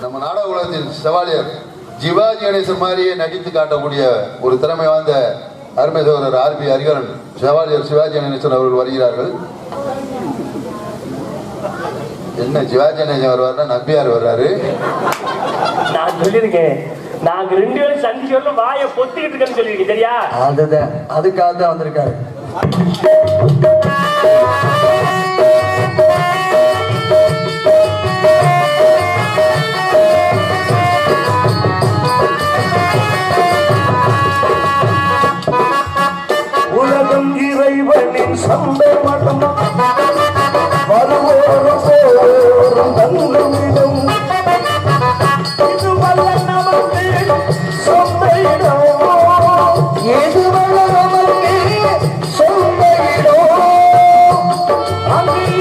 நம்ம நாடக உலகத்தின் செவாலியர் சிவாஜி கணேசன் மாதிரியே நடித்து காட்டக்கூடிய ஒரு திறமை வாய்ந்த அருமை சோதரர் ஆர்பி ஹரிகரன் செவாலியர் சிவாஜி கணேசன் அவர்கள் வருகிறார்கள். என்ன சிவாஜி கணேசன் வருவாருன்னா நம்பியார் வர்றாரு. நான் சொல்லியிருக்கேன், நாங்க 2 பேரும் சந்திச்சு வாயை பொத்திக்கிட்டு இருக்கேன்னு சொல்லியிருக்கேன். சரியா? அதுதான், அதுக்காக தான் வந்திருக்காரு. உலகம் இறைவனின் சந்தை மட்டும் வருவோரும் போரும் தங்குமிடம் இது வல்ல நமக்கு சொந்த இடம் எது வல்ல நமக்கு சொந்த இடம் அங்கு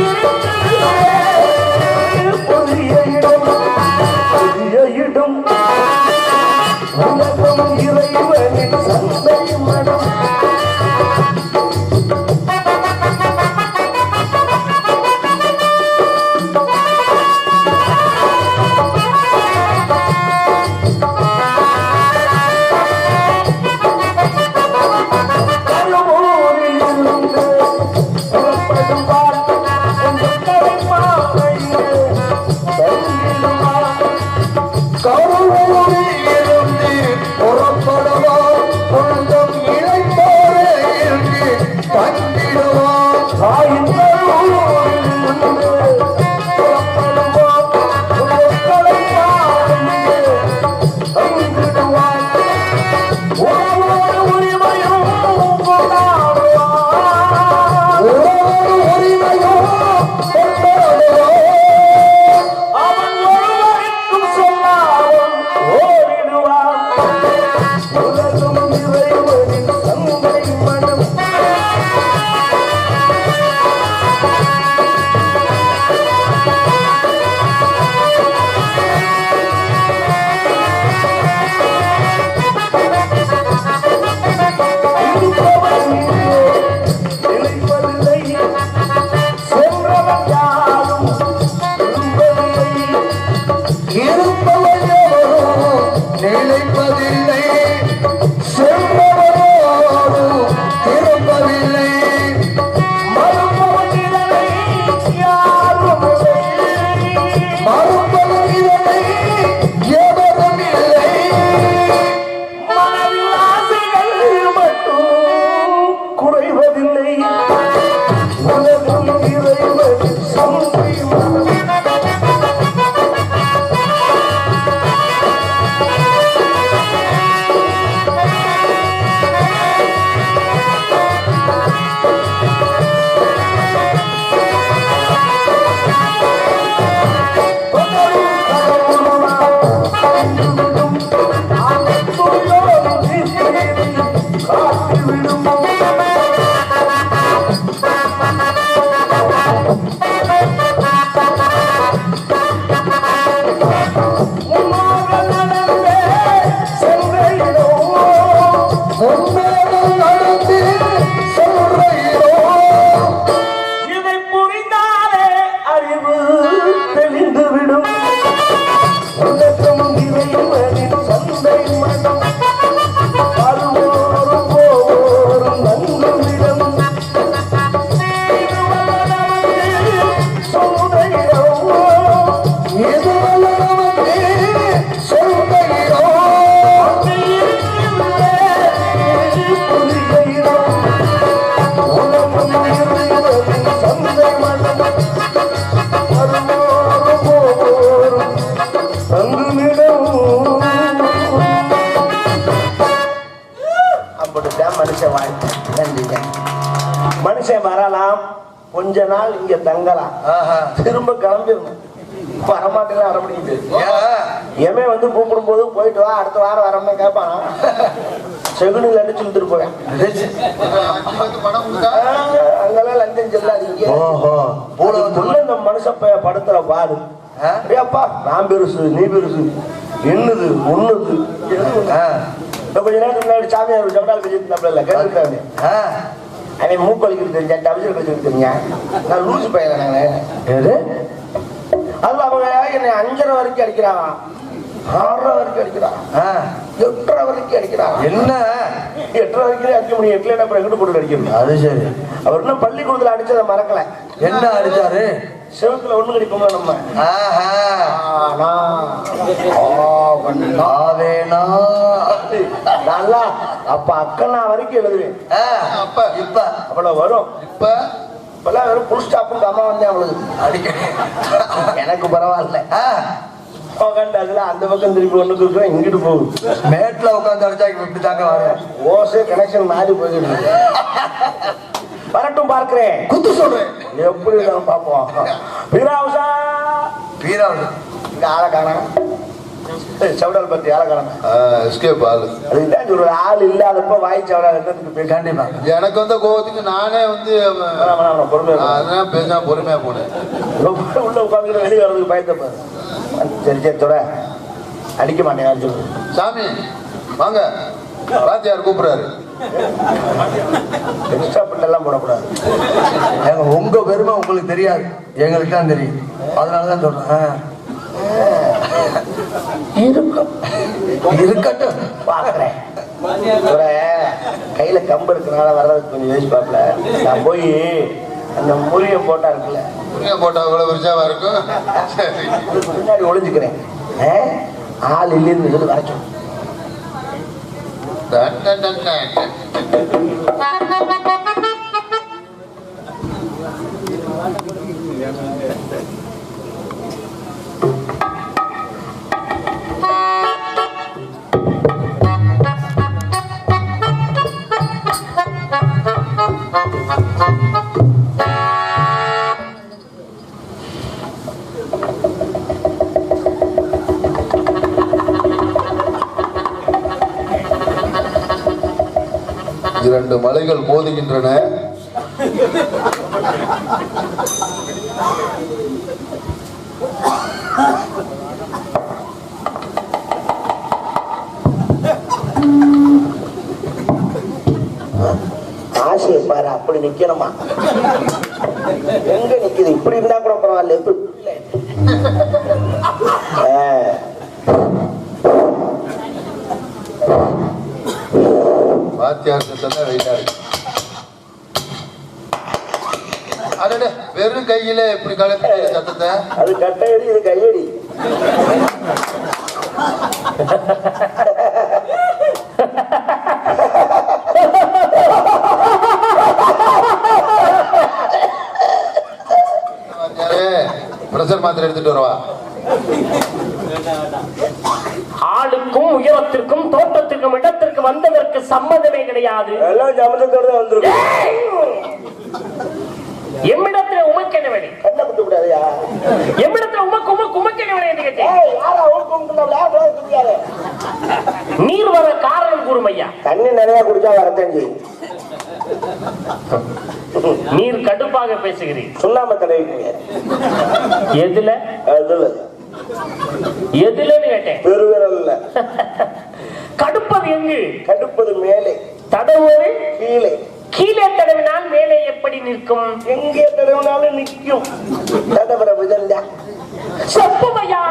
புதிய இடம் புதிய இடம் உலகம் இறைவனின் சந்தை மடம் மனுஷன் வரலாம், கொஞ்ச நாள் இங்க தங்கலாம், திரும்ப கிளம்பிடணும். வரமாட்டேங்க வர முடியுது. எமே வந்து கூப்பிடும் போது போயிட்டு வா, அடுத்த வாரம் வரமே கேட்பான். செகுனில் அடிச்சு இழுத்துட்டு போவேன். அங்கெல்லாம் லஞ்சம் செல்லாதீங்க. இந்த மனுஷன் படுத்துற பாடு அப்படியாப்பா, நான் பெருசு நீ பெருசு என்னது ஒண்ணுது. கொஞ்ச நேரத்துக்கு முன்னாடி சாமியார் ஜவடால் கட்சி கேட்டுருக்காங்க. அவன் மூக்கொழிக்கிறது தெரிஞ்சா, டபிள் கழிச்சு தெரிஞ்சா, நான் லூசு பையன். அது அவங்க என்னை 5:30 வரைக்கும் அடிக்கிறாங்க, 6:30 வரைக்கும் அடிக்கிறாங்க, 8:30 வரைக்கும் அடிக்கிறாங்க. என்ன 8:30 வரைக்கும் அடிக்க முடியும், 8:00 அப்புறம் எங்கிட்டு போட்டு அடிக்கணும். அது சரி. அவர் இன்னும் பள்ளிக்கூடத்துல அடிச்சதை மறக்கல. என்ன அடிச்சாரு? செவத்துல ஒண்ணு கிடைக்கும்ல நம்ம. நல்லா அப்ப அக்கண்ணா வரைக்கும் எழுதுவேன். அப்ப இப்ப அவ்வளவு வரும். இப்பெல்லாம் வெறும் புல் ஸ்டாப்புக்கு அம்மா வந்தேன் அவளுக்கு அடிக்க. எனக்கு பரவாயில்ல. உட்காந்து அந்த பக்கம் திருப்பி ஒண்ணுக்கு இருக்கோம், இங்கிட்டு போகுது. மேட்ல உட்காந்து அடிச்சா இப்படி தாங்க வரும். ஓசே கனெக்ஷன் மாறி போயிட்டு வரட்டும், பார்க்கிறேன், குத்து சொல்றேன். எப்படி பார்ப்போம். வீராவுசா வீராவுசா இங்க ஆளை காணோம். சவுடால் பத்தி ஆளை காணோம். எஸ்கேப் ஆளு. அதுதான் ஒரு ஆள் இல்லாதப்ப வாய் சவுடால் என்னத்துக்கு கண்டிப்பா. எனக்கு வந்த கோவத்துக்கு நானே வந்து பொறுமையா பேசா பொறுமையா போனேன். உள்ள உட்காந்து வெளியே வர்றதுக்கு பயத்தப்பாரு. சரி சரி தொட அடிக்க மாட்டேன் சொல்லு. சாமி வாங்க, ராத்தியார் கூப்பிடுறாரு. எக்ஸ்ட்ரா பிட்டெல்லாம் போடக்கூடாது. ஏங்க உங்க பெருமை உங்களுக்கு தெரியாது, எங்களுக்கு தான் தெரியும். அதனாலதான் சொல்றேன். இருக்கட்டும் பாக்குறேன். கையில கம்பு இருக்கிறனால வர்றதுக்கு கொஞ்சம் யோசிப்பாப்ல. நான் போய் அந்த முறிய போட்டா இருக்குல்ல, முறிய போட்டா இவ்வளவு விரிச்சாவா இருக்கும். முன்னாடி ஒளிஞ்சுக்கிறேன். ஆள் இல்லைன்னு சொல்லி வரைக்கும். இரண்டு மலைகள் மோதுகின்றன. ஆசையை பாரு, அப்படி நிக்கணுமா? எங்க நிக்குது? இப்படி இருந்தா கூட பரவாயில்ல. வாத்தியார் சத்தம் வெயிட்டா இருக்கு. அடடே, வெறும் கையில இப்படி கலக்க சத்தத்தை. அது கட்டையடி, இது கையடி. பிரஷர் மாத்திரை எடுத்துட்டு வரவா. ஆளுக்கும் உயரத்திற்கும் தோட்டத்திற்கும் இடத்திற்கு வந்ததற்கு சம்மதமே கிடையாது. எல்லாம் சம்மதத்தோட வந்துருக்கு. எம்மிடத்துல உமக்கு என்ன வேணும்? கண்ணை குத்து விடாதயா. எம்மிடத்துல உமக்கு என்ன வேணும் என்று கேட்டேன். நீர் வர காரணம் கூறுமையா. தண்ணி நிறைய குடிச்சா வரத்தேன் செய்யும். நீர் கடுப்பாக பேசுகிறீர். சுண்ணாம தடவிக்குங்க. எதுல எதுலன்னு கேட்டேன். பெருவிரல்ல. கடுப்பது எங்கு? கடுப்பது மேலே. தடவுவது கீழே. கீழே தடவினால் மேலே எப்படி நிற்கும்? எங்கே தடவினாலும் நிற்கும். தடவர விதல்ல செப்புமையா.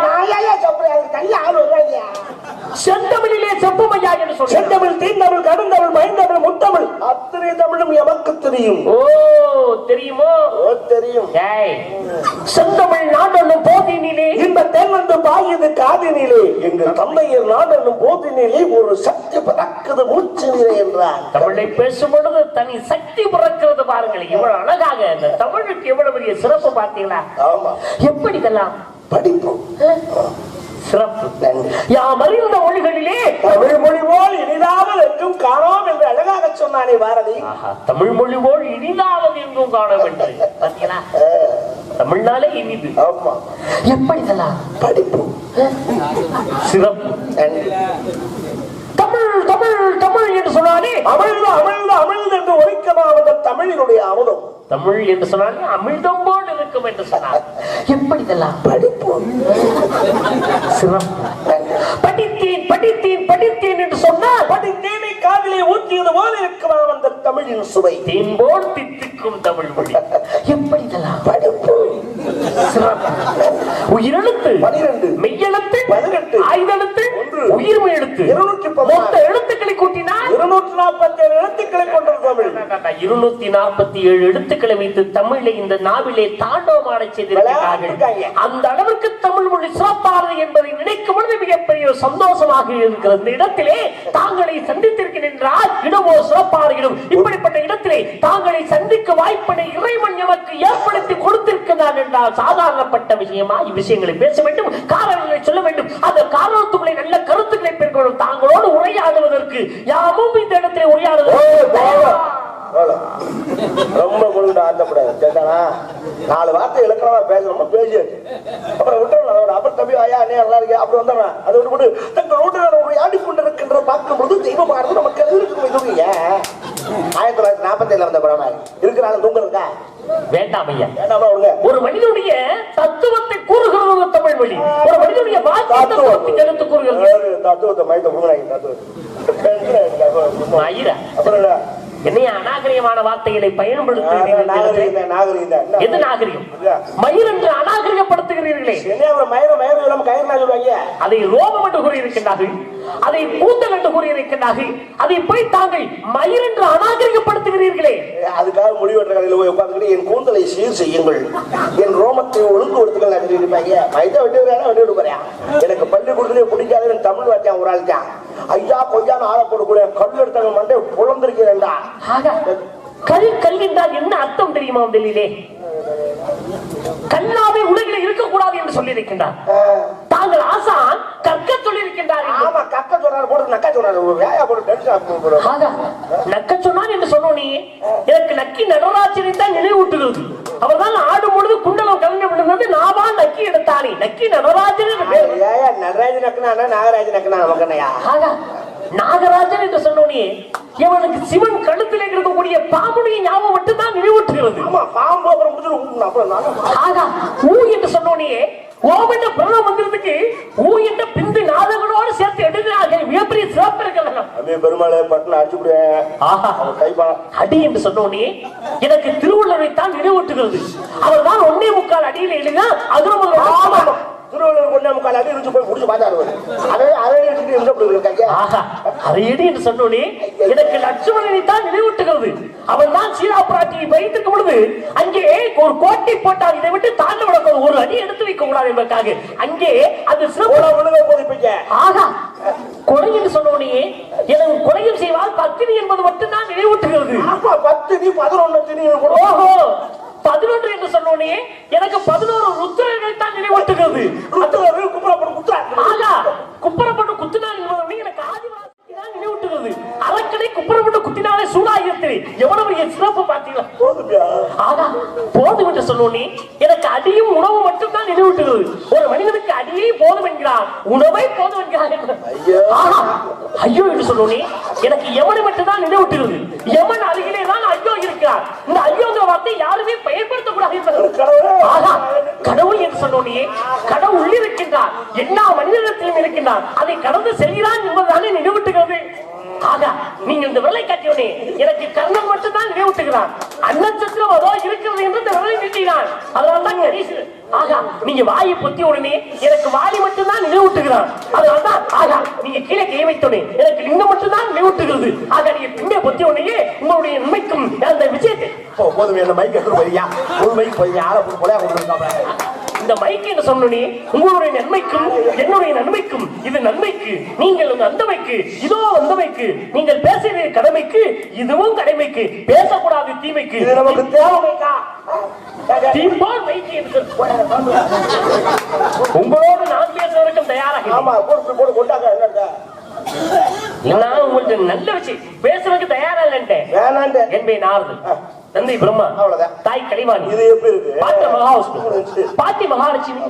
செந்தமிழிலே செப்புமையா என்று சொல்ல. செந்தமிழ், தீந்தமிழ், கடுந்தமிழ், மைந்தமிழ், முத்தமிழ் அத்தனை தமிழும் எமக்கு தெரியும். ஓ தெரியுமோ? தெரியும். செந்தமிழ் நாடென்னும் போதினிலே இந்த தென் வந்து பாயுது காதினிலே. எங்கள் தந்தையர் நாடென்னும் போதினிலே ஒரு சக்தி பிறக்குது மூச்சு நிலை என்றார். தமிழை பேசும் பொழுது தனி சக்தி பிறக்கிறது. பாருங்கள், இவ்வளவு அழகாக இந்த தமிழுக்கு எவ்வளவு பெரிய சிறப்பு பார்த்தீங்களா? ஆமா. எப்படி இதெல்லாம் படிப்போம். சிறப்பு. யாம் அறிந்த மொழிகளிலே தமிழ் மொழி போல் இனிதாவது எங்கும் காணோம் என்று அழகாக சொன்னானே பாரதி. தமிழ் மொழி போல் இனிதாவது எங்கும் காணோம் என்று பார்த்தீங்களா? தமிழ்னாலே இனிது. ஆமா. எப்படி இதெல்லாம் படிப்போம். சிறப்பு. தமிழ் தமிழ் தமிழ் என்று சொன்னாலே அமிழ்ந்து அமிழ்ந்து அமிழ்ந்து என்று ஒலிக்கமாவது தமிழினுடைய அமுதம். தமிழ் என்று சொன்னாலே அமிழ்தம் போல் இருக்கும் என்று சொன்னார். எப்படி இதெல்லாம் படிப்போம். சிறப்பு. படித்தேன் படித்தேன் படித்தேன் என்று சொன்னால் படித்தேனை காதிலே ஊற்றியது போல இருக்குமா அந்த தமிழின் சுவை. தேன் போல் தித்திக்கும் தமிழ் மொழி. எப்படி இதெல்லாம் படிப்போம். சிறப்பு. உயிரெழுத்து 12 மெய்யெழுத்து 18 ஐந்தெழுத்து 1 உயிர்மை எழுத்து 216 மொத்த எழுத்துக்களை கூட்டினால் 247 எழுத்துக்களை கொண்டது தமிழ். 247 எழுத்துக்களை வைத்து தமிழை இந்த நாவிலே தாண்டவமான செய்திருக்கிறார்கள். அந்த அளவிற்கு தமிழ் மொழி சிறப்பானது என்பதை நினைக்கும் பொழுது மிகப்பெரிய சந்தோஷமாக இருக்கிறது. இந்த இடத்திலே தாங்களை சந்தித்திருக்கின்றால் இடமோ சிறப்பான இடம். இப்படிப்பட்ட இடத்திலே தாங்களை சந்திக்க வாய்ப்பினை இறைவன் எமக்கு ஏற்படுத்தி கொடுத்திருக்கிறார் என்றால் சாதாரணப்பட்ட விஷயமா? இவ்விஷயங்களை பேச வேண்டும், காரணங்களை சொல்ல வேண்டும். அந்த காரணத்துக்குள்ளே நல்ல கருத்துக்களை பெற்றுக்கொள்ளும். தாங்களோடு உரையாடுவதற்கு யாமும் இந்த இடத்திலே ரொம்ப கொண்டு ஆட்டப்படாது. கேட்டானா 4 வார்த்தை இலக்கணமா பேசணும், பேசியாச்சு. அப்புறம் விட்டுறோம். அப்புறம் தம்பி ஐயா அண்ணே நல்லா இருக்கு அப்படி வந்துடுறேன். அதை விட்டு தங்களோடு ஆடிக்கொண்டிருக்கின்ற பார்க்கும்போது தெய்வமானது நமக்கு இருக்கு. ஏன் 1947 வந்த படம் இருக்கிறாங்க தூங்க இருக்கா வேண்டாம் ஐயா. வேண்டாம். ஒரு மனிதனுடைய தத்துவத்தை கூறுகிறது தமிழ் மொழி. ஒரு மனிதனுடைய தத்துவத்தை எடுத்து கூறுகிறது. தத்துவத்தை மயத்தை அப்புறம் என்னைய அநாகரிகமான வார்த்தைகளை பயன்படுத்துகிறீர்கள். எது நாகரிகம்? மயிர் என்று அநாகரிகப்படுத்துகிறீர்களே. அதை ரோமம் என்று கூறியிருக்கின்றார்கள், அதை கூந்தல் என்று கூறியிருக்கின்றார்கள். அதை போய் தாங்கள் மயிர் என்று அநாகரிகப்படுத்துகிறீர்களே. அதுக்காக முடிவெற்ற கடையில் போய் உட்காந்துக்கிட்டு என் கூந்தலை சீர் செய்யுங்கள், என் ரோமத்தை ஒழுங்கு கொடுத்துக்கள் மயத்தை வெட்டி வெட்டி போறேன். எனக்கு பள்ளிக்கூடத்திலே பிடிக்காது தமிழ் வாத்தியான் ஒரு ஆள் தான். ஐயா கொய்யான்னு ஆளை போடக்கூடிய கல் எடுத்தாங்க மண்டே புலந்திருக்கிறேன்டா. கல் என்றால் என்ன அர்த்தம் தெரியுமா? முதலிலே கல்லாவே உலகில் இருக்கக்கூடாது என்று சொல்லி இருக்கின்றார். தாங்கள் ஆசான் கற்க சொல்லி இருக்கின்றார். ஆமா, கற்க சொன்னார் போட்டு நக்க சொன்னார். நக்க சொன்னார் என்று சொன்னோனே எனக்கு நக்கி நடராஜனை தான் நினைவூட்டுகிறது. அவர் தான் ஆடும் பொழுது குண்டலம் கலந்து விழுந்தது. நாவா நக்கி எடுத்தானே நக்கி நடராஜன். நடராஜன் நக்கனா நாகராஜன் நக்கனா நமக்கனையா? நாகராஜன் என்று சொன்னோனே இவனுக்கு சிவன் கழுத்திலே இருக்கக்கூடிய பாம்புடைய ஞாபகம் மட்டும் தான் நினைவூட்டுகிறது. ஊ என்று சொன்னோனே ஓம் என்ற பிரணவ மந்திரத்துக்கு ஊ என்ற பிந்து நாதங்களோடு சேர்த்து எடுக்கிறார்கள். மிகப்பெரிய சிறப்பு இருக்கிறது. பெருமாளை பட்டணம் அடிச்சு அடி என்று சொன்னோனே எனக்கு திருவள்ளுவரை தான் நினைவூட்டுகிறது. அவர் தான் 1.25 அடியில் எழுதினா அது திருவள்ளுவர் கொண்டே முக்கால் அடி இருந்து போய் முடிச்சு பார்த்தாரு. அரையடி என்று சொன்னோனே எனக்கு லட்சுமணனை தான் நினைவூட்டுகிறது. அவன் தான் சீதா பிராட்டியை வைத்திருக்கும் பொழுது அங்கே ஒரு கோட்டை போட்டால் இதை விட்டு தாண்ட விட ஒரு அடி எடுத்து வைக்க கூடாது என்பதற்காக அங்கே அது சிறப்பு. ஆகா, கொலை என்று சொன்னோனே எனக்கு கொலையும் செய்வால் பத்தினி என்பது மட்டும் தான் நினைவூட்டுகிறது. 11 ஓஹோ 11 என்று சொன்னோனே எனக்கு 11 ருத்ரர்கள் தான் நினைவூட்டுகிறது. குப்பரப்பட்டு குத்தினான் என்பது எனக்கு ஆதிவாசி தான் நினைவூட்டுகிறது. அரக்கனை குப்பரப்பட்டு குத்தினாலே சூடாயிரத்தில் எவ்வளவு சிறப்பு பார்த்தீங்களா? போதும் என்று சொன்னோனே எனக்கு அடியும் உணவு மட்டும் தான் நினைவூட்டுகிறது. ஒரு மனிதனுக்கு அடியே போதும் என்கிறார், உணவை போதும் என்கிறார். ஐயோ என்று சொன்னோனே எனக்கு யமனை மட்டும் தான் நினைவூட்டுகிறது. யமன் அருகிலே தான் ஐயோ இருக்கிறார். இந்த ஐயோங்கிற வார்த்தை யாருமே பயன்படுத்தக்கூடாது என்பது. கடவுள் என்று சொன்னோனே கடவுள் உள்ளிருக்கின்றார், எல்லா மனிதனிடத்திலும் இருக்கின்றார். அதை கடந்து செல்கிறான் என்பதுதானே நினைவூட்டுகிறது. நீங்கள் இந்த விரலை காட்டியோனே எனக்கு கர்ணன் மட்டும் தான் நினைவூட்டுகிறான். அன்னச்சத்திரம் அதோ இருக்கிறது என்று இந்த விரலை நீட்டினான். அதனால்தான் நீங்க வாயை பொத்தி உடனே எனக்கு வாலி மட்டும் தான் நினைவூட்டுகிறான். அதனால்தான் நீங்க கீழே கை வைத்தோனே எனக்கு லிங்கம் மட்டும் தான் நினைவூட்டுகிறது. நீங்க பின்னே பொத்தி உடனே உங்களுடைய நன்மைக்கும் அந்த விஷயத்தை போதும். என்ன மைக் போய்யா ஒரு மைக் போய் ஆளை போல இந்த மைக் என்று சொன்னோனே உங்களுடைய நன்மைக்கும் என்னுடைய நன்மைக்கும் இது நன்மைக்கு, நீங்கள் அந்தமைக்கு இதோ அந்தமைக்கு, நீங்கள் பேசுகிற கடமைக்கு இதுவும் கடமைக்கு, பேசக்கூடாது தீமைக்கு. நமக்கு தேவைக்கா உங்களோடு நான் பேசுவதற்கும் தயாராக. ஆமா போட்டு கொண்டாங்க. நான் உங்களுக்கு நல்ல விஷயம் பேசுறதுக்கு தயாரா இல்லைன்ட்டேன். என்பே நாரது தந்தை பிரம்மா, தாய் கலைவாணி, இது எப்படி இருக்கு? பாட்ட மகாவிஷ்ணு, பாட்டி மகாலட்சுமி.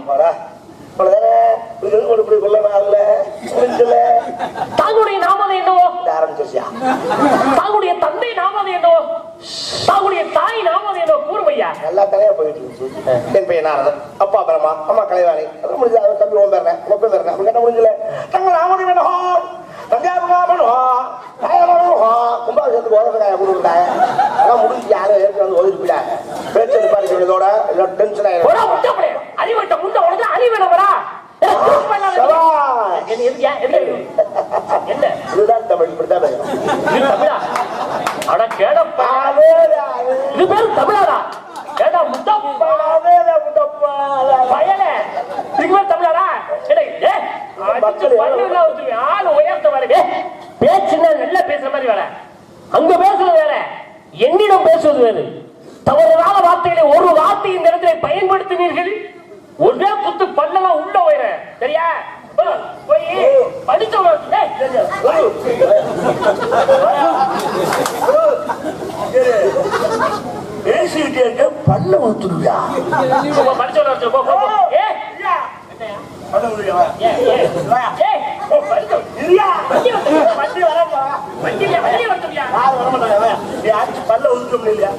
தாங்களுடைய நாமம் என்னவோ? தாங்களுடைய தந்தை நாமம் என்னவோ? தாங்களுடைய தாய் நாமம் என்னவோ கூறுமையா? எல்லா தலையா போயிட்டு இருக்கு. என் பையன் நாரதன், அப்பா பிரம்மா, அம்மா கலைவாணி. முடிஞ்ச தம்பி ஓம்பேறேன் முடிஞ்சல தங்க நாமதி வேணும். கும்பாபிஷேகத்துக்கு உதவிக்காய கொடுக்குறாங்க. அதான் முடிஞ்சு யாரும் ஏற்கனவே ஒதுக்கிவிட பேச்சு பாதிக்கிறதோட எல்லாம் டென்ஷன் ஆயிடும். அறிவு என்ன இதுதான் தமிழ், இப்படிதான் பேசணும். இது தமிழா? அட கேடப்பா, இது பேரு தமிழாடா? கேடா முத்தப்பா, பயல, இதுக்கு பேர் தமிழாடா? ஆளு உயர்த்த வர பேச்சுன்னா நல்லா பேசுற மாதிரி வேற, அங்க பேசுறது வேற, என்னிடம் பேசுவது வேறு. தவறான வார்த்தைகளை ஒரு வார்த்தை இந்த இடத்துல பயன்படுத்தினீர்கள், ஒரே குத்து பல்லெல்லாம் உள்ள போயிற. சரியா? போய் படிச்சவங்க பேசிக்கிட்டே இருக்க பல்ல ஊத்துருவியா? படிச்சவங்க பல்ல ஊத்துரும் இல்லையா?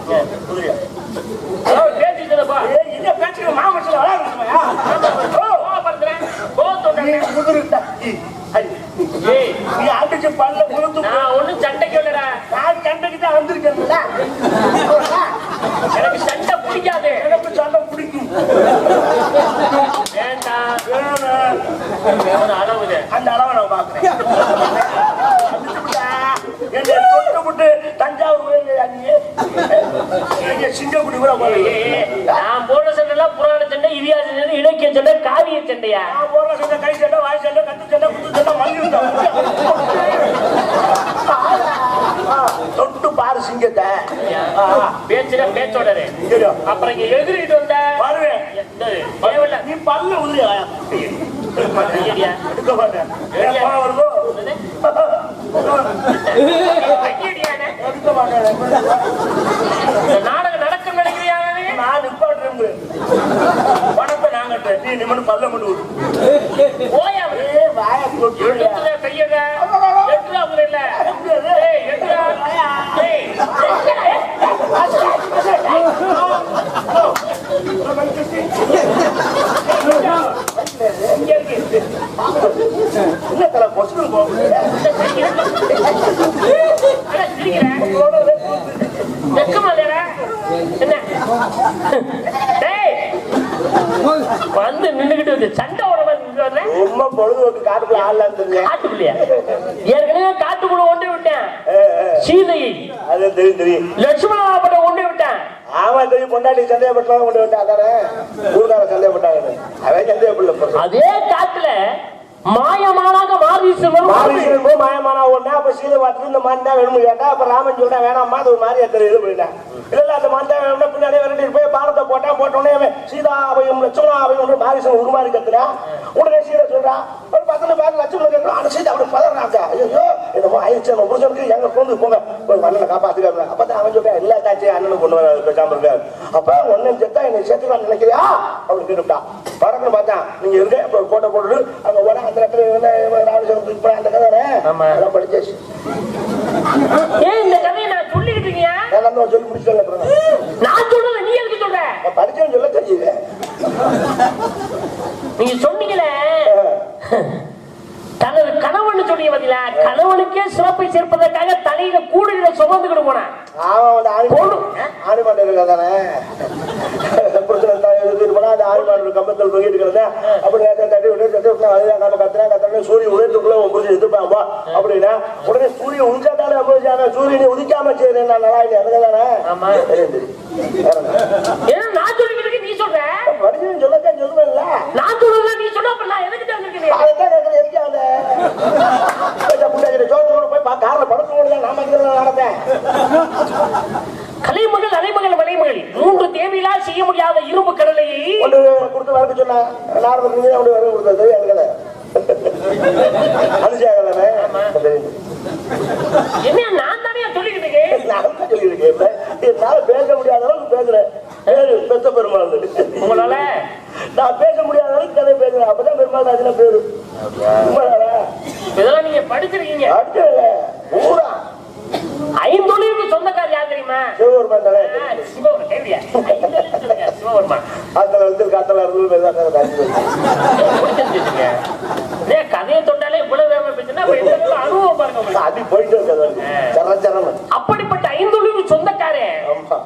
ஒன்னும் சண்டைக்கு இல்லடா, நான் சண்டைக்கு தான் வந்திருக்கேன்ல. எனக்கு சண்டை பிடிக்காது. எனக்கு சண்டை பிடிக்கும். அளவு அந்த அளவை நான் பாக்குறேன். தஞ்சாவூர் சிங்கக்குடி கூட நான் போன சண்டை எல்லாம் புராண சண்டை, இதிகாச சண்டை, இலக்கிய சண்டை, காவிய சண்டையா? நான் போன சண்டை கை சண்டை, வாய் சண்டை, கட்டு சண்டை, குத்து சண்டை, மல்லி தொட்டு பாரு சிங்கத்தை. பேச்சுனா பேச்சோட அப்புறம் இங்க எதிரிட்டு வந்த பாருவேன். நீ பல்ல உதிரியா எடுக்க மாட்டேன். வருதோ எடுக்க மாட்டேன். நாடகம் நடக்கும் நினைக்கிறியா? நான் நிப்பாட்டுறேன். பணத்தை நான் கட்டுறேன், நீ நிம்மனு பல்ல மட்டும் போயா வாய எடுத்துல கையத எட்டு அவங்க இல்ல வந்து நின்றுகிட்டு சண்டை ரொம்ப பொழுதுபோக்கு காட்டுக்குள்ள ஆடலாம் தெரியும். காட்டுக்குள்ளையா? ஏற்கனவே காட்டுக்குள்ள ஒன்றே விட்டேன் சீதையை. அது தெரியும் தெரியும். லட்சுமணாபட்ட ஒன்றே விட்டேன். ஆமா தெரியும். பொண்டாட்டி சந்தேகப்பட்டலாம் கொண்டு விட்டா அதானே ஊர்கார சந்தேகப்பட்டாங்க. அவன் சந்தேகப்படல. அதே காட்டுல மாயமானாக மாரீசன் மாயமானா ஒண்ணு. அப்ப சீதை பார்த்துட்டு இந்த மான் தான் வேணும்னு கேட்டா, அப்ப ராமன் சொல்லிட்டா வேணாம்மா அது ஒரு மாதிரி எத்தனை இது பண்ணிட்டேன். இல்ல அந்த மான் தான் வேணும்னா பின்னாடி விரட்டிட்டு போய் பாலத்தை போட்டா போட்டோடனே சீதா அவையும் லட்சுமணா அவையும் மாரீசன் உருமாறி கத்துறா. உடனே சீதை சொல்றா ஒரு பக்கத்துல பார்த்து லட்சுமணன் கேட்கலாம். ஆனா சீதை அப்படி பதறாங்க. ஐயோ என்னமோ ஆயிடுச்சு நம்ம புருஷனுக்கு எங்க கொண்டு போங்க ஒரு அண்ணனை காப்பாத்துக்காங்க. அப்பதான் அவன் சொல்றேன் எல்லா தாச்சும் அண்ணனுக்கு கொண்டு வர பேசாம இருக்காரு. அப்ப ஒன்னு செத்தா என்னை சேர்த்துக்கலாம் நினைக்கிறியா அப்படின்னு கேட்டுவிட்டான். படக்குன்னு பார்த்தேன் நீங்க இருக்க இப்ப கோட்டை போட்டு அங்க ஓட அந்த இடத்துல அந்த கதை படிச்சாச்சு. இந்த கதையை நான் சொல்லிக்கிட்டு இருக்கீங்க. சொல்லி முடிச்சேன். நான் சொல்றது நீ எதுக்கு சொல்ற? படிச்சேன்னு சொல்ல தெரியுது. நீங்க சொன்னீங்களே தனது கணவன் சொன்னீங்க பாத்தீங்களா, கணவனுக்கே சிறப்பை சேர்ப்பதற்காக தலையில கூடுதல சுமந்துக்கிட்டு போனேன். ஆணி மாட்டு இருக்காதானே ஆணி கம்பத்தில் போயிட்டு இருக்கிறேன். அப்படி தட்டி விட்டு நம்ம கத்துறேன் சூரியன் உதயத்துக்குள்ள புரிஞ்சு எதிர்ப்பாம்பா அப்படின்னா உடனே சூரியன் உதிச்சாதானே போயிச்சாங்க. சூரியனை உதிக்காம செய்யறேன் நான் நல்லா இல்லை அதுதானே. நான் சொல்லிக்கிட்டு நீ சொல்ற படிச்சு சொல்லத்தான் சொல்லுவேன்ல. நான் சொல்லுவேன் நீ சொன்ன அப்ப நான் எதுக்கு தெரிஞ்சுக்கிறேன்? அதைத்தான் கேட்கறேன். எதுக்காக போய் காரில் படுத்து நாம நடந்தேன். கலைமகள் அலைமகள் மலைமகள் மூன்று தேவையில்லா செய்ய முடியாத இரும்பு கடலையை கொடுத்து வரக்கு சொன்னா நாரதற்கு அப்படி வர கொடுத்தது எங்களை அனுஷாகலாமே. என்ன நான் தானே சொல்லிக்கிட்டு இருக்கேன். நான் சொல்லிக்கிட்டு இருக்கேன். என்னால பேச முடியாத அளவுக்கு பேசுறேன். பேரு பெத்த பெருமாள். உங்களால நான் பேச முடியாத அளவுக்கு கதை பேசுறேன். அப்பதான் பெருமாள் அதுல பேரு. இதெல்லாம் நீங்க படிச்சிருக்கீங்க. ஊரா 5 தொழிலுக்கு சொந்தக்கார் யார் தெரியுமா? சிவபெருமான் தானே. சிவபெருமான் அதுல வந்து காத்தல கதையை தொட்டாலே இவ்வளவு வேலை பேசுனா அனுபவம் பாருங்க. அது போயிட்டு இருக்காது. அப்படிப்பட்ட 5 தொழிலுக்கு சொந்தக்காரே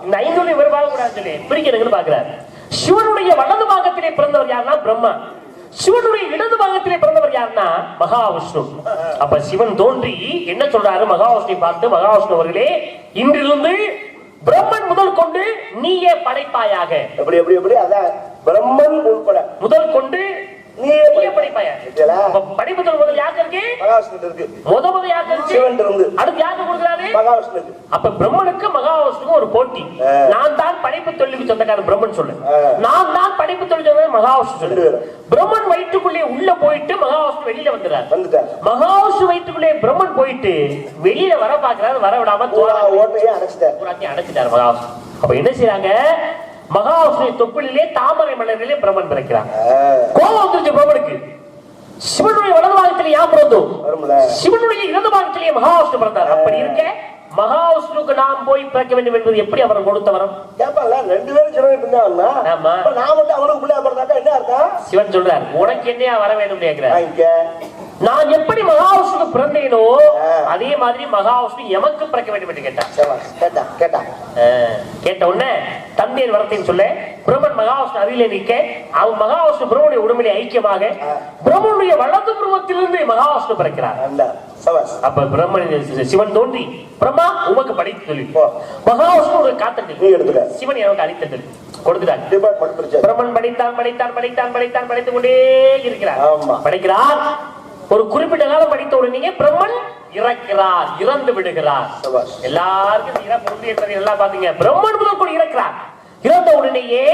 இந்த 5 தொழில் விரும்பாக கூடாது சொல்லி பிரிக்கிறதுன்னு பாக்குறாரு. சிவனுடைய வலது பாகத்திலே பிறந்தவர் யாருன்னா பிரம்மா. சிவனுடைய இடது பாகத்திலே பிறந்தவர் யாருன்னா மகாவிஷ்ணு. அப்ப சிவன் தோன்றி என்ன சொல்றாரு மகாவிஷ்ணுவை பார்த்து, மகாவிஷ்ணு அவர்களே இன்றிலிருந்து பிரம்மன் முதல் கொண்டு நீயே படைப்பாயாக. எப்படி எப்படி எப்படி அதான் பிரம்மன் உள்பட முதல் கொண்டு நீயே படைப்பாயாக. படைப்புதல் முதல் யாருக்கு இருக்கு? மகாவிஷ்ணு இருக்கு. முதல் யாருக்கு இருக்கு? சிவன் இருந்து. அடுத்து யாருக்கு கொடுக்குறாரு? மகாவிஷ்ணு. அப்ப பிரம்மனுக்கு மகாவிஷ்ணுக்கு ஒரு போட்டி. நான் தான் படைப்பு தொழிலுக்கு சொந்தக்காரன் பிரம்மன் சொல்லு, நான் தான் படைப்பு தொழில் மகாவிஷ்ணு சொல்லு. பிரம்மன் வயிற்றுக்குள்ளே உள்ள போயிட்டு மகாவிஷ்ணு வெளியில வந்துட்டார். மகாவிஷ்ணு வயிற்றுக்குள்ளே பிரம்மன் போயிட்டு வெளியில வர பாக்குறாரு, வர விடாம ஓட்டையே அடைச்சிட்டார் மகாவிஷ்ணு. அப்ப என்ன செய்யறாங்க, மகாவிஷ்ணு தொப்புளிலே தாமரை மலரிலே பிரம்மன் பிறக்கிறார். கோபம் வந்துருச்சு பிரம்மனுக்கு. சிவனுடைய வலது பாகத்திலே யார் பிறந்தோம்? சிவனுடைய இடது பாகத்திலே மகாவிஷ்ணு பிறந்தார். அப்படி இருக்க மகாவிஷ்ணுக்கு நாம் போய் பிறக்க வேண்டும் என்பது எப்படி அவர் கொடுத்த வரம்? ரெண்டு பேரும் சிவன் இருந்தாங்கன்னா நான் மட்டும் அவனுக்கு பிள்ளையா பிறந்தாக்கா என்ன அர்த்தம்? சிவன் சொல்றார், உனக்கு என்னையா வர வேண்டும் கேட்கிறார். நான் எப்படி மகாவிஷ்ணு பிறந்தேனோ அதே மாதிரி மகாவிஷ்ணு எமக்கு பிறக்க வேண்டும் என்று கேட்ட உடனே தந்தையின் வரத்தையும் சொல்ல பிரம்மன் மகாவிஷ்ணு அருகிலே நிற்க, அவன் மகாவிஷ்ணு பிரம்மனுடைய உடம்பிலே ஐக்கியமாக பிரம்மனுடைய வலது புருவத்திலிருந்து மகாவிஷ்ணு பிறக்கிறார். அப்ப பிரம்மன் சிவன் தோன்றி பிரம்மா உமக்கு படித்து சொல்லி மகாவிஷ்ணு ஒரு காத்தட்டு சிவன் எனக்கு அளித்தது கொடுக்கிறார். பிரம்மன் படித்தான் படித்தான் படித்தான் படித்தான் படித்துக் கொண்டே இருக்கிறார். படிக்கிறார். ஒரு குறிப்பிட்ட காலம் படித்த உடனே பிரம்மன் இறக்கிறார், இறந்து விடுகிறார். எல்லாருக்கும் இறப்பு எல்லாம் பாத்தீங்க. பிரம்மன் முதல் கூட இறக்கிறார். இறந்த உடனேயே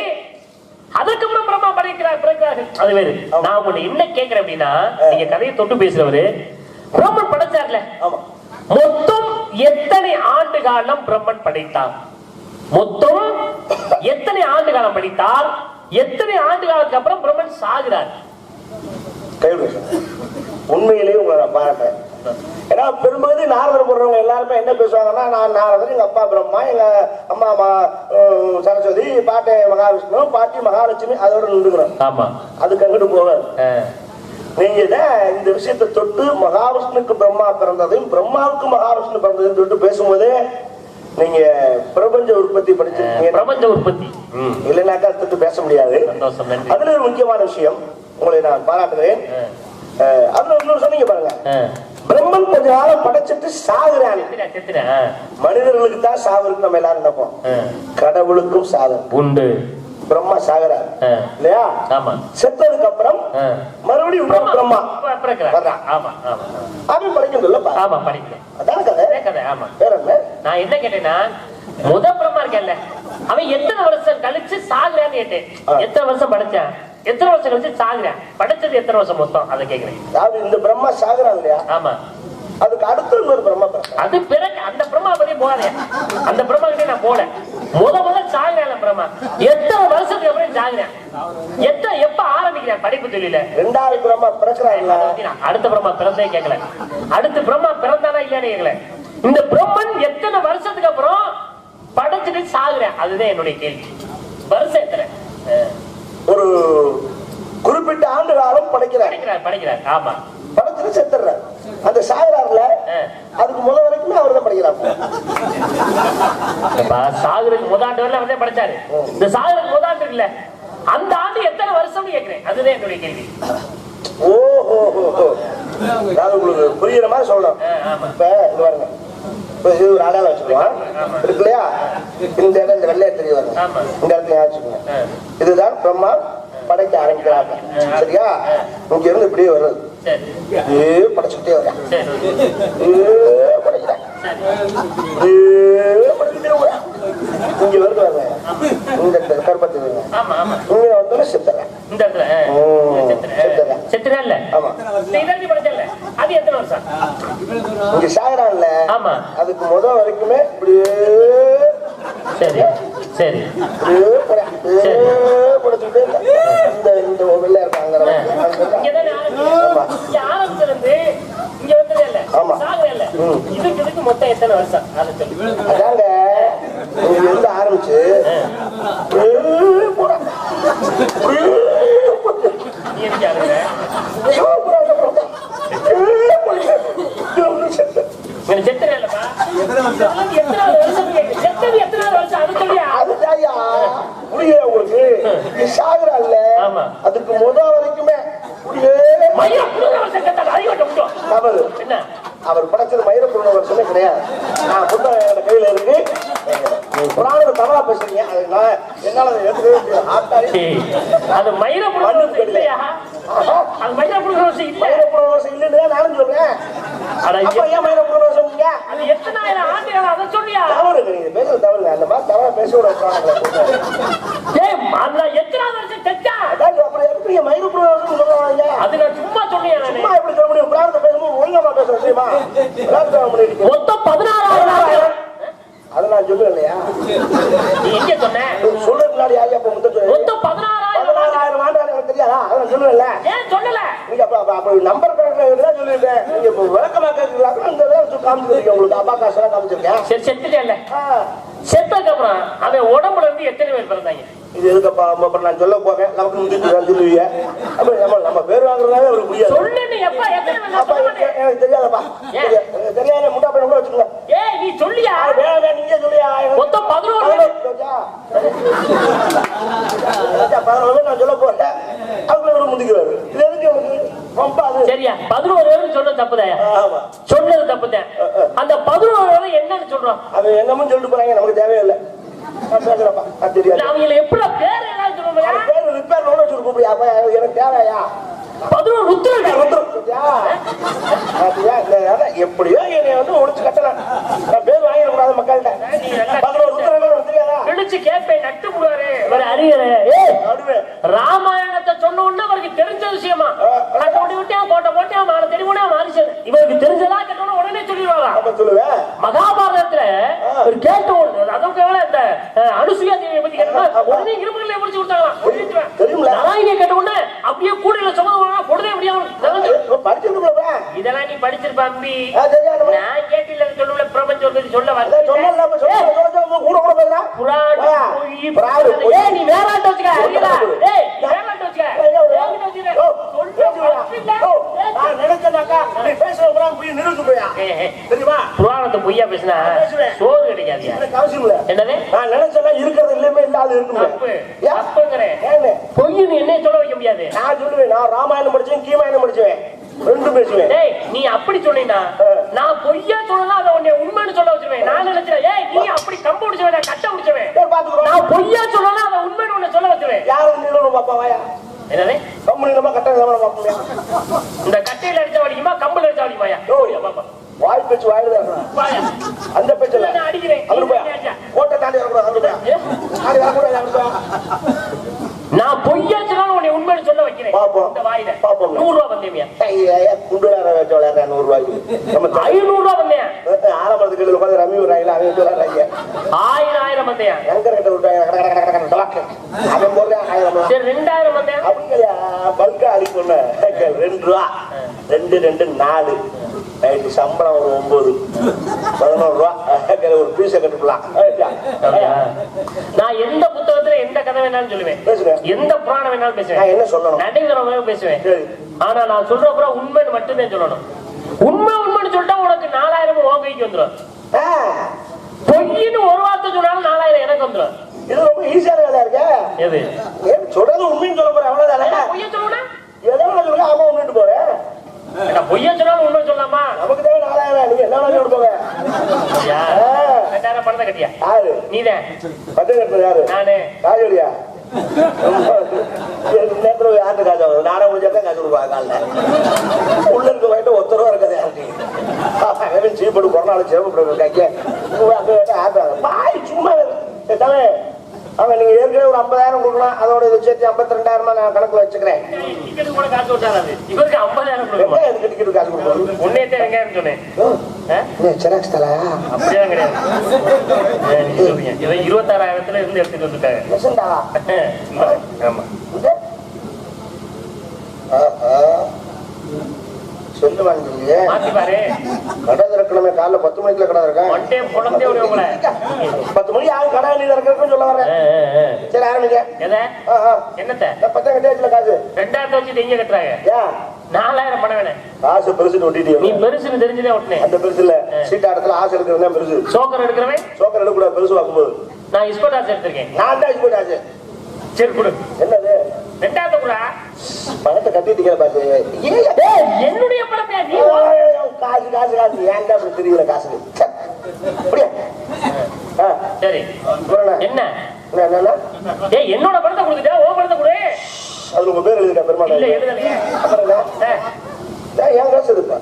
அதுக்கப்புறம் பிரம்மா படைக்கிறார், பிறக்கிறார்கள். அது வேறு. நான் உங்களை என்ன கேட்கிறேன் அப்படின்னா, நீங்க கதையை தொட்டு பேசுறவரு பிரம்மன் படைச்சார்ல, மொத்தம் எத்தனை ஆண்டு காலம் பிரம்மன் படைத்தார்? மொத்தம் எத்தனை ஆண்டு காலம் படித்தால் எத்தனை ஆண்டு காலத்துக்கு அப்புறம் பிரம்மன் சாகிறார்? உண்மையிலேயே உங்களை நான் பாராட்டேன். ஏன்னா பெரும்பகுதி நாரதர் போடுறவங்க எல்லாருமே என்ன பேசுவாங்கன்னா, நான் நாரதர், எங்க அப்பா பிரம்மா, எங்க அம்மா சரஸ்வதி, பாட்டை மகாவிஷ்ணு, பாட்டி மகாலட்சுமி, அதோட நின்றுக்கிறோம். ஆமா, அதுக்கு அங்கிட்டு போக நீங்க இந்த விஷயத்தை தொட்டு மகாவிஷ்ணுக்கு பிரம்மா பிறந்ததையும் பிரம்மாவுக்கு மகாவிஷ்ணு பிறந்ததையும் தொட்டு பேசும்போது நீங்க பிரபஞ்ச உற்பத்தி படிச்சிருக்கீங்க. பிரபஞ்ச உற்பத்தி இல்லைனாக்கா தொட்டு பேச முடியாது. அதுல ஒரு முக்கியமான விஷயம் உங்களை நான் பாராட்டுகிறேன். அதுல இன்னொரு சொன்னீங்க பாருங்க, பிரம்மன் கொஞ்ச காலம் படைச்சிட்டு சாகுறான். மனிதர்களுக்கு தான் சாவு இருக்கு நம்ம எல்லாரும் நினைப்போம், கடவுளுக்கும் சாவு உண்டு. பிரம்மா சாகுறாரு இல்லையா? செத்ததுக்கு அப்புறம் மறுபடியும் பிரம்மா அவன் படிக்கணும். அதான் கதை. வேற என்ன? நான் என்ன கேட்டேன்னா, முத பிரம்மா இருக்கேன்ல, அவன் எத்தனை வருஷம் கழிச்சு சாகுறான்னு கேட்டேன். எத்தனை வருஷம் படிச்சான், எத்தனை வருஷம் கழிச்சு சாகுறேன், படிச்சது எத்தனை வருஷம் மொத்தம், அதை கேட்கிறேன். அதாவது இந்த பிரம்மா சாகுறான் இல்லையா? ஆமா. அதுக்கு அடுத்து ஒரு பிரம்மா, அது பிறகு அந்த பிரம்மா பத்தி போகாதே, அந்த பிரம்மா கிட்டே நான் போல. முத சாகுறேன் பிரம்மா, எத்தனை வருஷத்துக்கு அப்புறம் சாகுறேன், எப்ப ஆரம்பிக்கிறேன் படிப்பு தொழில? ரெண்டாவது பிரம்மா பிறக்கிறாங்க. அடுத்த பிரம்மா பிறந்தே கேட்கல, அடுத்த பிரம்மா பிறந்தானா இல்லையான்னு கேட்கல. இந்த பிரம்மன் எத்தனை வருஷத்துக்கு அப்புறம் படைச்சிட்டு சாகுறேன், அதுதான் என்னுடைய கேள்வி. வருஷம் எத்தனை? ஒரு குறிப்பிட்ட ஆண்டு காலம் படிக்கிறார். ஆமா, படைச்சிட்டு செத்துறாரு. அந்த சாகுறாருல அதுக்கு முதல் வரைக்குமே அவர் தான் படிக்கிறாங்க. சாகுறதுக்கு முதாண்டு வரல அவர்தான் படிச்சாரு. இந்த சாகுறதுக்கு முதாண்டு இல்ல, அந்த ஆண்டு எத்தனை வருஷம்னு கேட்கிறேன், அதுதான் என்னுடைய கேள்வி. ஓஹோ, நான் உங்களுக்கு புரியுற மாதிரி சொல்லணும். இப்ப இது பாருங்க, இது ஒரு அடையாளம் வச்சுக்கலாம் இருக்கு இல்லையா? இந்த இடம் இந்த வெள்ளைய தெரிய வரும், இந்த இடத்துல வச்சுக்கோங்க. இதுதான் பிரம்மா படைக்க ஆரம்பிக்கிறாங்க. சரியா? இங்க இருந்து இப்படியே வருது, படைச்சுக்கிட்டே வர படைக்கிறாங்க, இங்க வருது வரல, இந்த கருப்பத்து இங்க வந்தோட செத்துறேன். இங்க சாகுறான்ல, அதுக்கு முதல் வரைக்குமே இப்படியே சரி சரி படைச்சுக்கிட்டே இந்த வெள்ளையா இருக்காங்க. அதாங்க இங்க இருந்து ஆரம்பிச்சு உங்களுக்கு சாகுறான்ல, அதுக்கு முதல் வரைக்குமே மயிர புழுங்கவரசம் கேட்டாங்க அறிவட்ட விட்டோம் தவறு. என்ன அவர் படைச்சது மயிர புராண வருஷமே கிடையாது. நான் புத்தகம் என் கையில இருக்கு. புராணத்தை தவறா பேசுறீங்க. என்னால எடுத்துக்கவே முடியாது. ஆத்தாடி. அது மயிர புழுங்கவரசம் இல்லையா? அது மயிர புழுங்கவரசம் இல்ல. மயிர புராண வருஷம் இல்லைன்னு நானும் சொல்றேன். அப்ப ஏன் மயிர புராண வருஷம் அது எத்தனாயிரம் ஆண்டுகள் அதை சொல்லியா? தவறு. நீங்க பேசுறது தவறு. அந்த மாதிரி தவறா பேச விட எத்தனாவது வருஷம் தெச்சா? அப்புறம் எப்படி மயிர புராண வருஷம் சொல்றாங்க? அது நான் சும்மா சொன்னேன். சும்மா எப்படி சொல்ல முடியும்? புராணத்தை பேசும்போது ஒழுங்கா பேசுறேன் தெரியுமா? மொத்தம் 16,000. அதை நான் சொல்லுவேன் இல்லையா? நீ எங்க சொன்ன? சொல்றதுக்கு முன்னாடி யாரையா அப்ப மொத்தம் 16,000 ஆண்டு எனக்கு தெரியாதா? அதை நான் சொல்லுவேன்ல. ஏன் சொல்லல? நீங்க அப்ப நம்பர் கரெக்டா சொல்லிருக்கேன். நீங்க இப்போ விளக்கமா கேட்கலாம். இந்த காமிச்சிருக்கேன் உங்களுக்கு. அப்பா காசெல்லாம் காமிச்சிருக்கேன். சரி செத்துட்டேன்ல. செத்ததுக்கு அப்புறம் அவன் உடம்புல இருந்து எத்தனை பேர் பிறந்தாங்க? இது எதுக்கப்பா அப்புறம் நான் சொல்ல போவேன். நமக்கு முடிஞ்சு சொல்லுவீங்க. அப்ப நம்ம பேர் வாங்குறதாவே அவருக்கு முடியாது. சொல்லு நீ எப்பா எத்தனை பேர்? அப்பா எனக்கு தெரியாதப்பா. தெரியாத முட்டா பையன் கூட வச்சுக்கோங்க. ஏய் நீ சொல்லியா? வேணாம் நீங்க சொல்லியா? மொத்தம் 11 நான் சொல்ல போறேன். அவங்க முந்திக்குவாரு. இது எதுக்கு எனக்கு ரொம்ப அது சரியா? 11 பேர் சொன்னது தப்புதான். ஆமா சொன்னது தப்புதான். அந்த 11 பேர் என்னன்னு சொல்றோம்? அது என்னமும் சொல்லிட்டு போறாங்க. நமக்கு தேவையில்லை. நான் பேசுறப்பா. அது தெரியாது. அவங்கள எப்படி பேர் ஏதாவது சொல்லுங்க. பேர் ரிப்பேர் நோட வச்சு கூப்பிடியா? எனக்கு தேவையா? 11 ருத்ரன் எப்படியோ என்னை வந்து ஒழிச்சு கட்டலாம். நான் பேர் வாங்கிடக்கூடாது மக்கள்கிட்ட. 11 ருத்ரன் தெரியாதா? விழிச்சு கேட்பேன். நட்டு முடுவாரு ஒரு அறிஞர். ராமாயணத்தை சொன்ன உடனே அவருக்கு தெரிஞ்ச விஷயமா கட்ட முடி விட்டியா கோட்டை போட்டியா மாலை தெரியுமா மாறிச்சு இவருக்கு தெரிஞ்சதா கேட்டோன்னு உடனே சொல்லிடுவாரா? அப்ப சொல்லுவேன். மகாபாரதத்துல ஒரு கேட்ட அதுக்கு இந்த அனுசுயா தேவியை பத்தி கேட்டா உடனே இருமகளை முடிச்சு கொடுத்தாங்களாம். தெரியுங்களா? நாராயணியை கேட்ட உடனே அப்படியே கூடையில சுமந்து உடனே முடியாது. இதெல்லாம் நீ படிச்சிருப்ப அம்பி. நான் கேட்டில சொல்லுவல பிரபஞ்சம் பத்தி சொல்ல வரல. நீ வேறாட்ட வச்சுக்க. புராணத்தை பொய்யா பேசினா சோறு கிடைக்காது. என்னது நான் நினைச்சா இருக்கிறது இல்லமே இல்லாத இருக்கும். பொய்னு என்ன சொல்ல வைக்க முடியாது. நான் சொல்லுவேன். நான் ராமாயணம் படிச்சேன், கீமாயணம் படிச்சுவேன், ரெண்டும் பேசுவேன். நீ அப்படி சொன்னீங்கன்னா நான் பொய்யா சொல்லலாம். அதை உன்னை உண்மைன்னு சொல்ல வச்சிருவேன். நான் நினைச்சேன் ஏய் நீ அப்படி கம்ப முடிச்சவன் கட்ட முடிச்சவன். நான் பொய்யா சொல்லலாம். அதை உண்மைன்னு உன்னை சொல்ல வச்சிருவேன். யாரும் நீங்களும் பாப்பா வாயா? என்னது கம்பெனி நம்ம கட்ட பாப்பா? இந்த கட்டையில அடிச்ச வலிக்குமா கம்பல் அடிச்ச வலிக்குமாயா? பாப்பா வாய் பேச்சு வாயில அந்த பேச்சு அடிக்கிறேன். கோட்டை தாண்டி வரக்கூடாது. நான் பொய்யா சொன்னாலும் உன்னை உண்மைன்னு சொல்ல வைக்கிறேன். இந்த வாயில 100 ரூபாய் வந்தேன். குண்டு வச்சு விளையாடுற 100 ரூபாய்க்கு 500 ரூபாய் வந்தேன். ஆரம்பத்துக்கு கீழே உட்காந்து ரம்மி விடுறாங்களா? அவங்க விளையாடுறாங்க. 1000 வந்தேன். எங்க கிட்ட விட்டாங்க. அவன் போடுறேன் 1000. சரி 2000 வந்தேன். அப்படிங்களையா பல்கா அழி சொன்ன 2 ரூபா 2 2 4 நைட்டு சம்பளம் ஒரு 9 11 ரூபா ஒரு பீஸை கட்டுக்கலாம். நான் எந்த புத்தகத்துல எந்த கதை வேணாலும் சொல்லுவேன். எந்த புராணம் வேணாலும் பேசுவேன். என்ன சொல்லணும்? நடைமுறை பேசுவேன். ஆனா நான் சொல்ற புறம் உண்மைன்னு மட்டும்தான் சொல்லணும். உண்மைன்னு சொல்லிட்டா உனக்கு 4000 உன் கைக்கு வந்துடும். பொய்ன்னு ஒரு வார்த்தை சொன்னாலும் 4000 எனக்கு வந்துடும். இது ரொம்ப ஈஸியான வேலையா இருக்கு. எது சொல்றது உண்மைன்னு சொல்ல போறேன். அவ்வளவுதானே. பொய்ய சொல்லணும். எதாவது சொல்லுங்க. ஆமா உண்மைட்டு போறேன். பொய்ய சொன்னாலும் உண்மை சொல்லலாமா? நமக்கு தேவை 4000. நீங்க என்ன வேணாலும் போங்க. 2000 பணத்தை கட்டியா? யாரு? நீதான். பத்து கட்டுறது யாரு? நானு. காஜோலியா? நேரத்துல யாருக்கு காசு ஆகுது? நானே முடிஞ்சாதான் காசு கொடுப்பா. காலில் உள்ள இருக்க வாங்கிட்டு 1 ரூபா இருக்காது யாருக்கு. சீப்பட்டு கொரோனால சேவப்படுறாங்க. பாய் சும்மா தானே. அவன் நீங்க ஏற்கனவே ஒரு 50,000 கொடுக்கலாம். அதோட இதை சேர்த்து 52,000 நான் கணக்குல வச்சுக்கிறேன். டிக்கெட் கூட காசு விட்டாரு. இவருக்கு 50,000 கொடுக்கணும். எதுக்கு டிக்கெட் காசு கொடுக்கணும்? உன்னையத்தை வெங்காயம் சொன்னேன். செராக்ஸ் தலா அப்படியெல்லாம் கிடையாது. 26,000 இருந்து எடுத்துட்டு வந்துட்டாங்க. ஆமா சொல்லுவாங்க. மாத்தி பாரு. கடை திறக்கணுமே. காலைல 10 மணிக்குள்ள கடை இருக்கேன். 10 மணி ஆகும் கடை நீ திறக்கிறதுன்னு சொல்ல வரேன். சரி ஆரம்பிங்க. என்னத்த 10 கட்டியாச்சுல காசு 2000 வச்சுட்டு எங்க கட்டுறாங்க? 4000 பணம் வேணும். காசு பெருசுன்னு ஒட்டிட்டு நீ பெருசுன்னு தெரிஞ்சதே ஒட்டினேன். அந்த பெருசு இல்ல. சீட் இடத்துல ஆசை இருக்கிறது பெருசு. சோக்கர் எடுக்கிறவன் சோக்கர் எடுக்கூடாது. பெருசு வாங்கும்போது நான் இஸ்கோட் ஆசை எடுத்திருக்கேன். நான் தான் இஸ்கோட் ஆசை. சரி கொடு. என்னது? ரெண்டாவது கூட பணத்தை கட்டிட்டு பாத்து என்னுடைய பணத்தை நீ காசு காசு காசு ஏன்டா அப்படி தெரியல காசு அப்படியா சரி என்ன என்னன்னா ஏய் என்னோட பணத்தை கொடுத்துட்டா ஓ பணத்தை கொடு அது உங்க பேர் எழுதிட்டா பெருமாள் இல்ல எழுதலையே அப்புறம் ஏன் காசு இருக்கா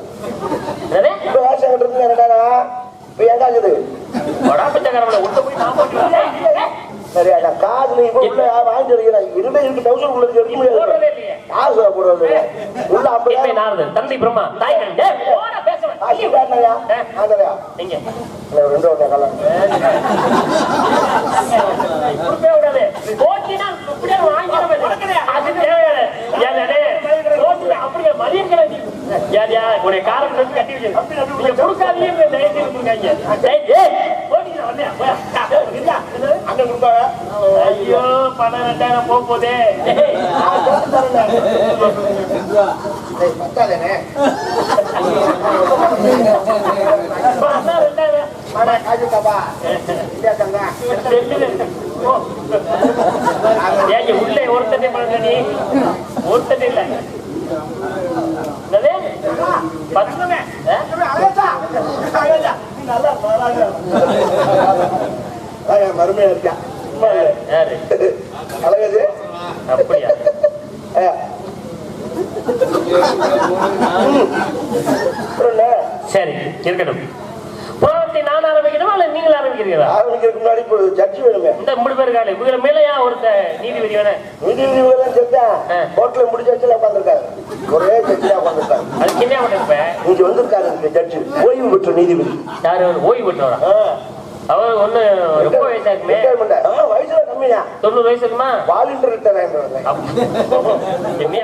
என்னது இப்ப காசு என்கிட்ட இருந்து என்னடா இப்ப ஏன் காசு இது வடா பிச்சைக்காரங்கள உள்ள போய் நான் போட்டு சரியா காசு நீ இப்ப உள்ள வாங்கி இருக்கிறேன் இருபது இருக்கு 1000 உள்ள எடுக்க முடியாது போடுறதே இல்லையே காசு போடுறது உள்ள 50 நாரது தந்தை பிரம்மா தாய் கண்ட போட பேசுவேன் காசு வேணாயா ஆந்தலையா நீங்க ரெண்டு ஒண்ணே கலாம் குடுப்பே விடாதே போட்டினா அப்படியே வாங்கிடவே அது தேவையில்லை ஏனே போட்டி அப்படியே மதியங்கள யாரியா உடைய காரணத்தை கட்டி வச்சு நீங்க கொடுக்காதீங்க தைரியத்தை கொடுக்காங்க ஏய் போட்டினா வந்தே அங்க கொடுப்பாங்க ஐயோ பணம் 2000 போதே பத்தாதேனே உள்ளே ஒருத்தனை பழங்க நீ ஒருத்தனை இல்ல மருமையா இருக்கா அழகது அப்படியா சரி இருக்கட்டும் புராணத்தை நான் ஆரம்பிக்கணுமா இல்ல நீங்கள் ஆரம்பிக்கிறீங்களா ஆரம்பிக்கிறதுக்கு முன்னாடி இப்போ ஜட்ஜி வேணுமே இந்த 3 பேர் காலை இவங்க மேலயா ஒருத்த நீதிபதி வேணும் நீதிபதி எல்லாம் செத்தா கோர்ட்ல முடிஞ்ச வச்சு உட்காந்துருக்காரு ஒரே ஜட்ஜியா உட்காந்துருக்காரு அதுக்கு என்ன பண்ணிருப்பேன் இங்க வந்திருக்காரு ஜட்ஜி ஓய்வு பெற்ற நீதிபதி யாரு ஓய்வு பெற்றவரா அவர் ஒண்ணு ரொம்ப வயசா இருக்குமே வயசுல கம்மியா 90 வயசு இருக்குமா வாலிண்டர் ரிட்டையர் ஆயிடுறாங்க என்ன